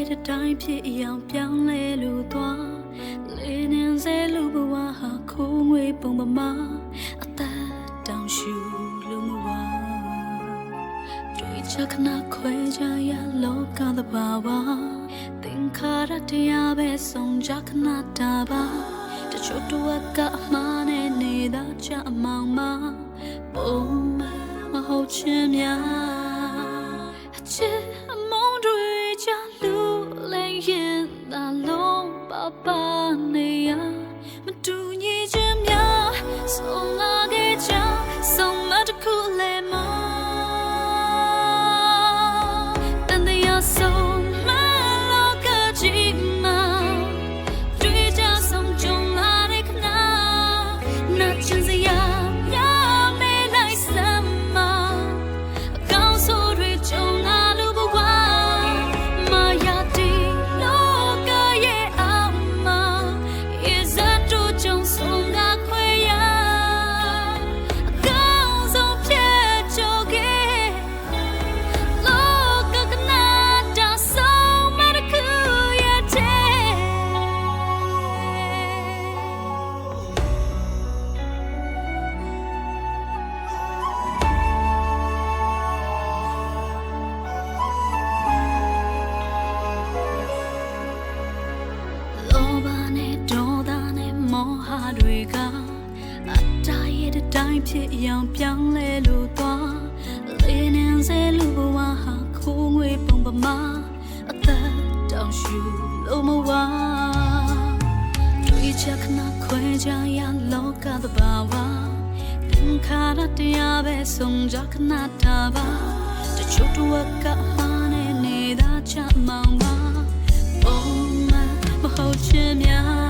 ရဲ့အတိုင်းဖြစ်အယောင်ပြောင်းလဲလို့သွားလေနေစေလူဘဝဟာခိုးငွေပုံပမာအသက်တောင်ရှူလို့မဝါတွေ့ချခဏခွဲကြရလောကသဘာဝသင်္ခါရတရားပဲဆုံးကြခဏတာပါတချို့တော့ကအမှားနဲ့နေတာကြအမောင်မပုံမဟုတ်ချင်များအချစ်အမုန်းတွေကြလူလဲရင်သာလုံးပါနေရမတူညီချင်များဆုံးလာခဲ့ကြဆုံးမတခုလဲမတန်တရားဆုံးမလောကကြီးမှာတွေ့ကြဆုံးကြုံလာတဲ့ခဏနာချင်စရာတွေကအတားရဲ့တိုင်းဖြစ်အောင်ပြောင်းလဲလို့သွားလေနေစေလူဘဝဟာခိုးငွေပုံပမာအသက်တောင်ရှူလို့မဝါတွေ့ချခဏခွဲကြရလောကသဘာဝသင်္ခါရတရားပဲဆုံးကြခဏတာပါတချို့တော့ကမှားနေနေတာချမောင်ပါပုံမဟုတ်ချင်များ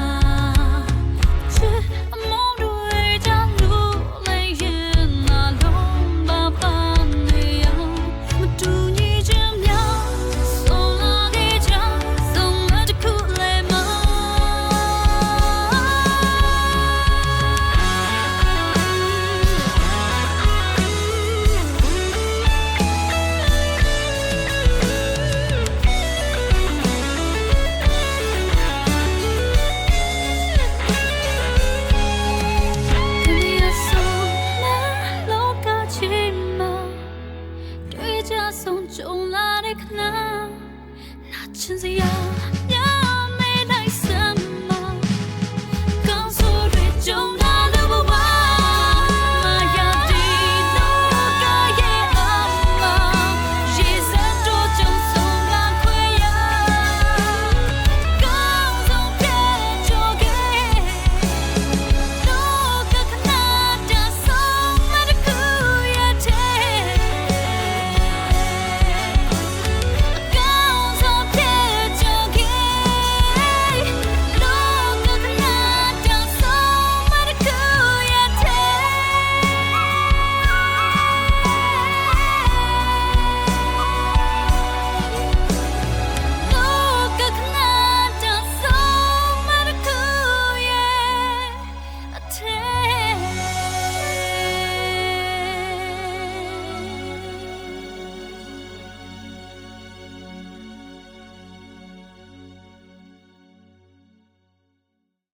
ဆုံးကြုံလာတဲ့ခဏနာချင်စရာ